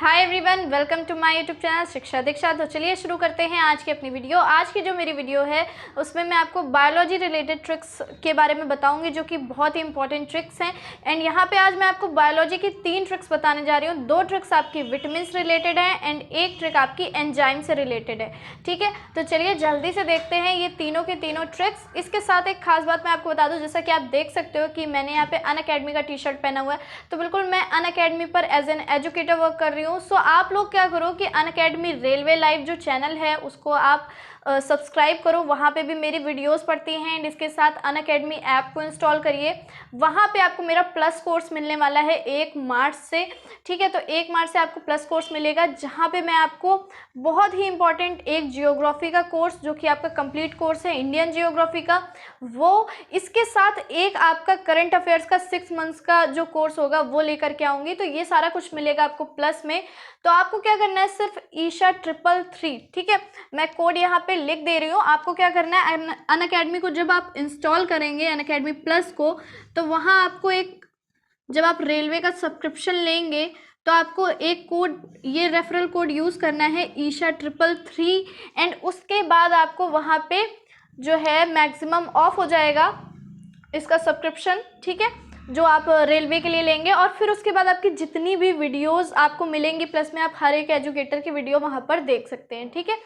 Hi everyone, welcome to my YouTube channel Shiksha Diksha. तो चलिए शुरू करते हैं आज की अपनी वीडियो। आज की जो मेरी वीडियो है उसमें मैं आपको बायोलॉजी रिलेटेड ट्रिक्स के बारे में बताऊंगी जो कि बहुत ही इंपॉर्टेंट ट्रिक्स हैं। एंड यहाँ पे आज मैं आपको बायोलॉजी की 3 ट्रिक्स बताने जा रही हूँ। 2 ट्रिक्स आपकी विटामिन से रिलेटेड है एंड 1 ट्रिक आपकी एंजाइम से रिलेटेड है। ठीक है, तो चलिए जल्दी से देखते हैं ये तीनों के तीनों ट्रिक्स। इसके साथ एक खास बात मैं आपको बता दूँ, जैसा कि आप देख सकते हो कि मैंने यहाँ पे अनअकैडमी का टी शर्ट पहना हुआ है, तो बिल्कुल मैं अनअकैडमी पर एज एन एजुकेटर वर्क कर रही हूँ। सो आप लोग क्या करो कि अनअकैडमी रेलवे लाइव जो चैनल है उसको आप सब्सक्राइब करो, वहाँ पे भी मेरी वीडियोस पढ़ती हैं। एंड इसके साथ अनअकैडमी ऐप को इंस्टॉल करिए। वहाँ पे आपको मेरा प्लस कोर्स मिलने वाला है 1 मार्च से। ठीक है, तो 1 मार्च से आपको प्लस कोर्स मिलेगा, जहाँ पे मैं आपको बहुत ही इंपॉर्टेंट एक जियोग्राफी का कोर्स, जो कि आपका कंप्लीट कोर्स है इंडियन जियोग्राफी का, वो इसके साथ एक आपका करंट अफेयर्स का 6 मंथ्स का जो कोर्स होगा वो लेकर के आऊँगी। तो ये सारा कुछ मिलेगा आपको प्लस में। तो आपको क्या करना है, सिर्फ ईशा 333, ठीक है, मैं कोड यहाँ पे लिख दे रही हूँ। आपको क्या करना है, अनअकैडमी को जब आप इंस्टॉल करेंगे अनअकैडमी प्लस को, तो वहाँ आपको एक, जब आप रेलवे का सब्सक्रिप्शन लेंगे तो आपको एक कोड, ये रेफरल कोड यूज़ करना है ईशा 333। एंड उसके बाद आपको वहाँ पे जो है मैक्सिमम ऑफ हो जाएगा इसका सब्सक्रिप्शन, ठीक है, जो आप रेलवे के लिए लेंगे। और फिर उसके बाद आपकी जितनी भी वीडियोस आपको मिलेंगी प्लस में, आप हर एक एजुकेटर की वीडियो वहाँ पर देख सकते हैं। ठीक है,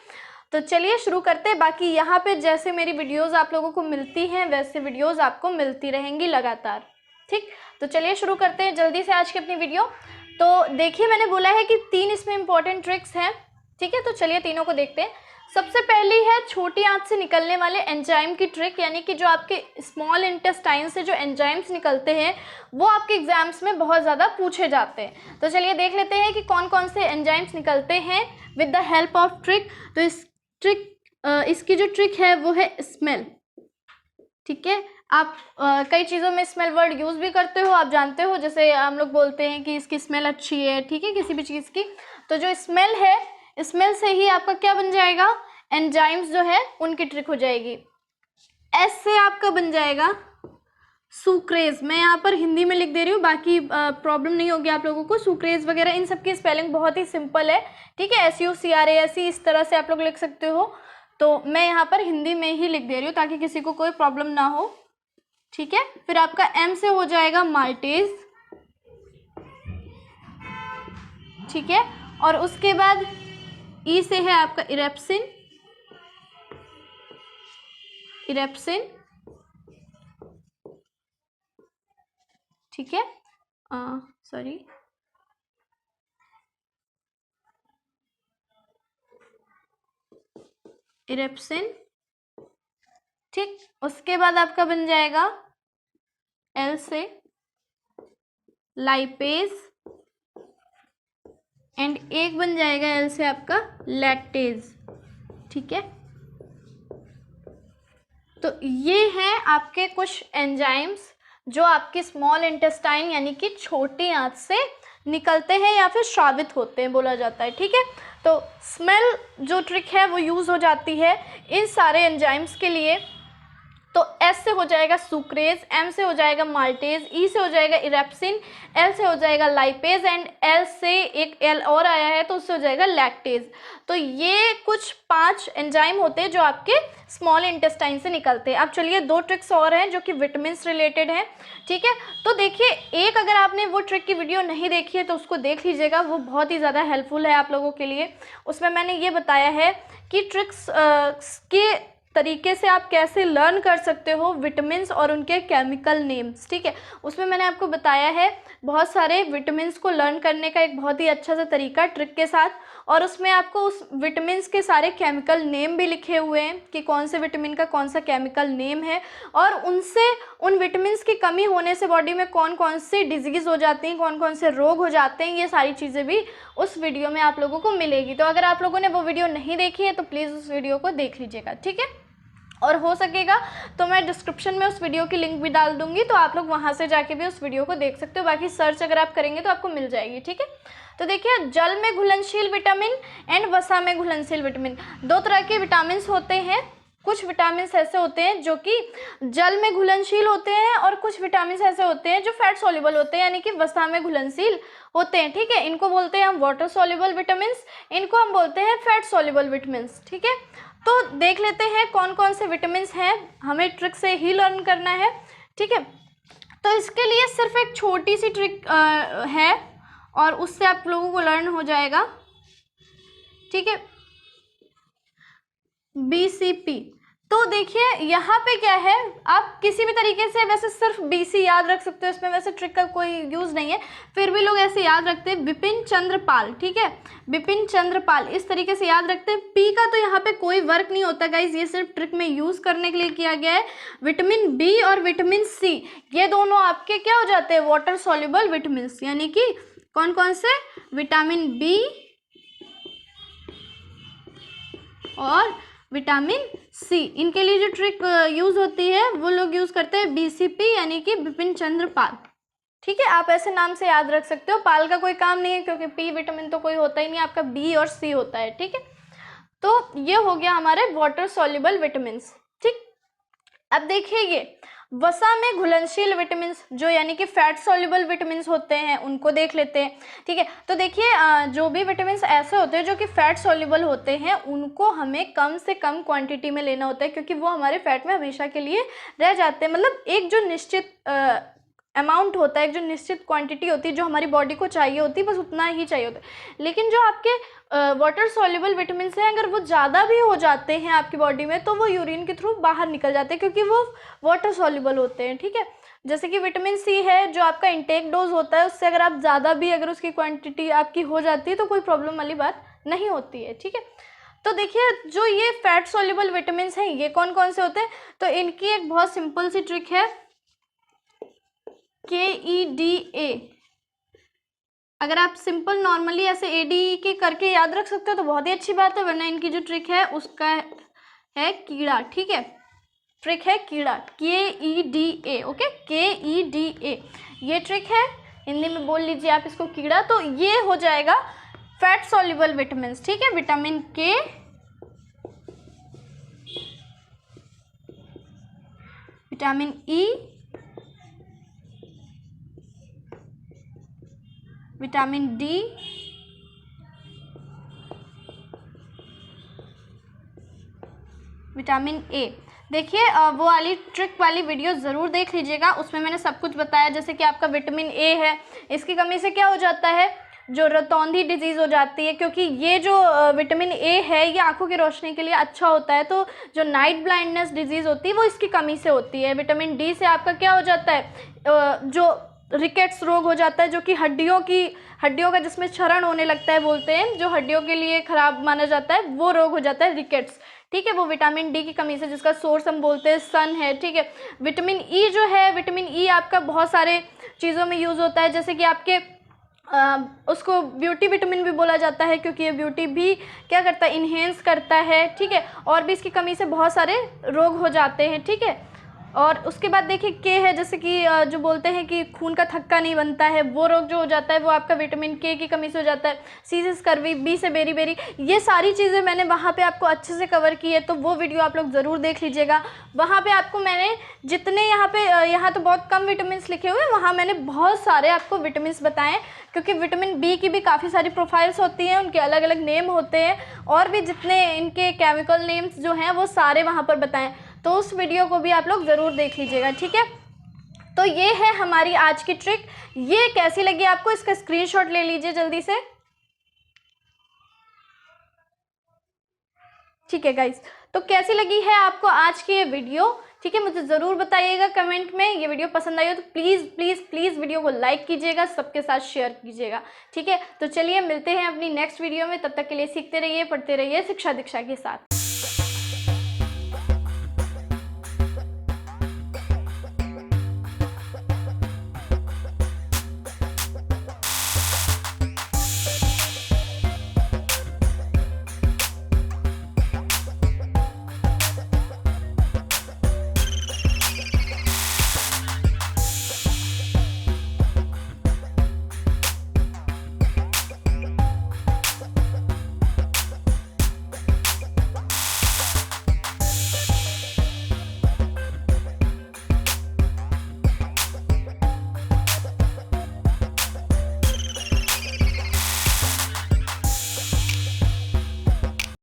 तो चलिए शुरू करते हैं। बाकी यहाँ पे जैसे मेरी वीडियोस आप लोगों को मिलती हैं वैसे वीडियोस आपको मिलती रहेंगी लगातार। ठीक, तो चलिए शुरू करते हैं जल्दी से आज की अपनी वीडियो। तो देखिए, मैंने बोला है कि 3 इसमें इंपॉर्टेंट ट्रिक्स हैं। ठीक है, तो चलिए तीनों को देखते हैं। सबसे पहली है छोटी आंत से निकलने वाले एंजाइम की ट्रिक, यानी कि जो आपके स्मॉल इंटेस्टाइन से जो एंजाइम्स निकलते हैं वो आपके एग्जाम्स में बहुत ज़्यादा पूछे जाते हैं। तो चलिए देख लेते हैं कि कौन कौन से एंजाइम्स निकलते हैं with the help of trick. तो इसकी जो ट्रिक है वो है स्मेल। ठीक है, आप कई चीज़ों में स्मेल वर्ड यूज़ भी करते हो, आप जानते हो, जैसे हम लोग बोलते हैं कि इसकी स्मेल अच्छी है, ठीक है, किसी भी चीज़ की। तो जो स्मेल है, स्मेल से ही आपका क्या बन जाएगा, एंजाइम्स जो है उनकी ट्रिक हो जाएगी। एस से आपका बन जाएगा सुक्रेज। मैं यहाँ पर हिंदी में लिख दे रही हूँ, बाकी प्रॉब्लम नहीं होगी आप लोगों को। सुक्रेज वगैरह इन सब की स्पेलिंग बहुत ही सिंपल है, ठीक है, SUCRASE इस तरह से आप लोग लिख सकते हो। तो मैं यहाँ पर हिंदी में ही लिख दे रही हूँ ताकि किसी को कोई प्रॉब्लम ना हो। ठीक है, फिर आपका M से हो जाएगा माल्टेज, ठीक है, और उसके बाद E से है आपका इरेप्सिन, ठीक है, सॉरी, इरेप्सिन। ठीक, उसके बाद आपका बन जाएगा L से लाइपेज, एंड एक बन जाएगा L से आपका लैक्टेज। ठीक है, तो ये हैं आपके कुछ एंजाइम्स जो आपके स्मॉल इंटेस्टाइन यानी कि छोटी आंत से निकलते हैं या फिर स्रावित होते हैं बोला जाता है। ठीक है, तो स्मेल जो ट्रिक है वो यूज़ हो जाती है इन सारे एंजाइम्स के लिए। तो S से हो जाएगा सुक्रेज, M से हो जाएगा माल्टेज, E से हो जाएगा इरेप्सिन, L से हो जाएगा लाइपेज, एंड L से एक L और आया है तो उससे हो जाएगा लैक्टेज। तो ये कुछ 5 एंजाइम होते हैं जो आपके स्मॉल इंटेस्टाइन से निकलते हैं। अब चलिए 2 ट्रिक्स और हैं जो कि विटामिन से रिलेटेड हैं। ठीक है, तो देखिए, एक अगर आपने वो ट्रिक की वीडियो नहीं देखी है तो उसको देख लीजिएगा, वो बहुत ही ज़्यादा हेल्पफुल है आप लोगों के लिए। उसमें मैंने ये बताया है कि ट्रिक्स के तरीके से आप कैसे लर्न कर सकते हो विटामिन्स और उनके केमिकल नेम्स। ठीक है, उसमें मैंने आपको बताया है बहुत सारे विटामिन्स को लर्न करने का एक बहुत ही अच्छा सा तरीका ट्रिक के साथ, और उसमें आपको उस विटामिन्स के सारे केमिकल नेम भी लिखे हुए हैं कि कौन से विटामिन का कौन सा केमिकल नेम है, और उनसे उन विटामिन्स की कमी होने से बॉडी में कौन कौन सी डिजीज़ हो जाती हैं, कौन कौन से रोग हो जाते हैं, ये सारी चीज़ें भी उस वीडियो में आप लोगों को मिलेगी। तो अगर आप लोगों ने वो वीडियो नहीं देखी है तो प्लीज़ उस वीडियो को देख लीजिएगा। ठीक है, और हो सकेगा तो मैं डिस्क्रिप्शन में उस वीडियो की लिंक भी डाल दूंगी, तो आप लोग वहाँ से जाके भी उस वीडियो को देख सकते हो। बाकी सर्च अगर आप करेंगे तो आपको मिल जाएगी। ठीक है, तो देखिए, जल में घुलनशील विटामिन एंड वसा में घुलनशील विटामिन, 2 तरह के विटामिन होते हैं। कुछ विटामिन ऐसे होते हैं जो कि जल में घुलनशील होते हैं और कुछ विटामिन ऐसे होते हैं जो फैट सॉल्युबल होते हैं, यानी कि वसा में घुलनशील होते हैं। ठीक है, इनको बोलते हैं हम वाटर सॉल्युबल विटामिन, इनको हम बोलते हैं फैट सॉल्युबल विटामिन। ठीक है, तो देख लेते हैं कौन कौन से विटामिन हैं, हमें ट्रिक से ही लर्न करना है। ठीक है, तो इसके लिए सिर्फ एक छोटी सी ट्रिक है और उससे आप लोगों को लर्न हो जाएगा। ठीक है, BCP। तो देखिए यहाँ पे क्या है, आप किसी भी तरीके से वैसे सिर्फ BC याद रख सकते हो, इसमें वैसे ट्रिक का कोई यूज़ नहीं है, फिर भी लोग ऐसे याद रखते हैं बिपिन चंद्र पाल। ठीक है, बिपिन चंद्र पाल इस तरीके से याद रखते हैं। P का तो यहाँ पे कोई वर्क नहीं होता गाइज, ये सिर्फ ट्रिक में यूज़ करने के लिए किया गया है। विटामिन B और विटामिन C ये दोनों आपके क्या हो जाते हैं, वाटर सॉल्युबल विटामिन, यानी कि कौन कौन से, विटामिन B और विटामिन C, इनके लिए जो ट्रिक यूज़ होती है वो लोग यूज़ करते हैं BCP, यानी कि बिपिन चंद्र पाल। ठीक है, आप ऐसे नाम से याद रख सकते हो, पाल का कोई काम नहीं है क्योंकि P विटामिन तो कोई होता ही नहीं, आपका B और C होता है। ठीक है, तो ये हो गया हमारे वाटर सॉल्युबल विटामिन। ठीक, अब देखिए ये वसा में घुलनशील विटामिन जो यानी कि फैट सॉल्युबल विटामिन होते हैं, उनको देख लेते हैं। ठीक है, तो देखिए जो भी विटामिन ऐसे होते हैं जो कि फैट सॉल्युबल होते हैं, उनको हमें कम से कम क्वांटिटी में लेना होता है, क्योंकि वो हमारे फैट में हमेशा के लिए रह जाते हैं। मतलब एक जो निश्चित अमाउंट होता है, एक जो निश्चित क्वांटिटी होती है जो हमारी बॉडी को चाहिए होती है, बस उतना ही चाहिए होता है। लेकिन जो आपके वाटर सॉल्युबल विटामिन हैं, अगर वो ज़्यादा भी हो जाते हैं आपकी बॉडी में, तो वो यूरिन के थ्रू बाहर निकल जाते हैं, क्योंकि वो वाटर सॉल्युबल होते हैं। ठीक है, जैसे कि विटामिन C है, जो आपका इंटेक डोज होता है उससे अगर आप ज़्यादा भी अगर उसकी क्वांटिटी आपकी हो जाती है तो कोई प्रॉब्लम वाली बात नहीं होती है। ठीक है, तो देखिए जो ये फैट सॉल्युबल विटामिन हैं ये कौन कौन से होते हैं, तो इनकी एक बहुत सिंपल सी ट्रिक है, KEDA। अगर आप सिंपल नॉर्मली ऐसे ADE के करके याद रख सकते हो तो बहुत ही अच्छी बात है, वरना इनकी जो ट्रिक है उसका है कीड़ा। ठीक है, ट्रिक है कीड़ा, KEDA। ओके, KEDA ये ट्रिक है, हिंदी में बोल लीजिए आप इसको कीड़ा। तो ये हो जाएगा फैट सॉल्युबल विटामिन। ठीक है, vitamin K, vitamin E, vitamin D, vitamin A। देखिए वो वाली ट्रिक वाली वीडियो ज़रूर देख लीजिएगा, उसमें मैंने सब कुछ बताया। जैसे कि आपका विटामिन A है, इसकी कमी से क्या हो जाता है, जो रतौंधी डिजीज़ हो जाती है, क्योंकि ये जो विटामिन A है ये आंखों की रोशनी के लिए अच्छा होता है। तो जो नाइट ब्लाइंडनेस डिजीज़ होती है वो इसकी कमी से होती है। विटामिन D से आपका क्या हो जाता है, जो रिकेट्स रोग हो जाता है, जो कि हड्डियों का जिसमें क्षरण होने लगता है, बोलते हैं जो हड्डियों के लिए ख़राब माना जाता है, वो रोग हो जाता है रिकेट्स। ठीक है, वो विटामिन D की कमी से, जिसका सोर्स हम बोलते हैं सन है। ठीक है, विटामिन E जो है, विटामिन E आपका बहुत सारे चीज़ों में यूज़ होता है, जैसे कि आपके उसको ब्यूटी विटामिन भी बोला जाता है, क्योंकि ये ब्यूटी भी क्या करता है, इन्हेंस करता है। ठीक है, और भी इसकी कमी से बहुत सारे रोग हो जाते हैं। ठीक है, और उसके बाद देखिए K है, जैसे कि जो बोलते हैं कि खून का थक्का नहीं बनता है, वो रोग जो हो जाता है वो आपका विटामिन K की कमी से हो जाता है। C से स्कर्वी, B से बेरी, ये सारी चीज़ें मैंने वहाँ पे आपको अच्छे से कवर की है, तो वो वीडियो आप लोग ज़रूर देख लीजिएगा। वहाँ पे आपको मैंने जितने यहाँ तो बहुत कम विटामिन लिखे हुए हैं, वहाँ मैंने बहुत सारे आपको विटामिन बताएँ, क्योंकि विटामिन B की भी काफ़ी सारी प्रोफाइल्स होती हैं, उनके अलग अलग नेम होते हैं, और भी जितने इनके केमिकल नेम्स जो हैं वो सारे वहाँ पर बताएँ। तो उस वीडियो को भी आप लोग ज़रूर देख लीजिएगा। ठीक है, तो ये है हमारी आज की ट्रिक। ये कैसी लगी आपको, इसका स्क्रीनशॉट ले लीजिए जल्दी से। ठीक है गाइस, तो कैसी लगी है आपको आज की ये वीडियो, ठीक है, मुझे ज़रूर बताइएगा कमेंट में। ये वीडियो पसंद आई हो तो प्लीज़ प्लीज़ प्लीज़ वीडियो को लाइक कीजिएगा, सबके साथ शेयर कीजिएगा। ठीक है, तो चलिए मिलते हैं अपनी नेक्स्ट वीडियो में, तब तक के लिए सीखते रहिए, पढ़ते रहिए शिक्षा दीक्षा के साथ।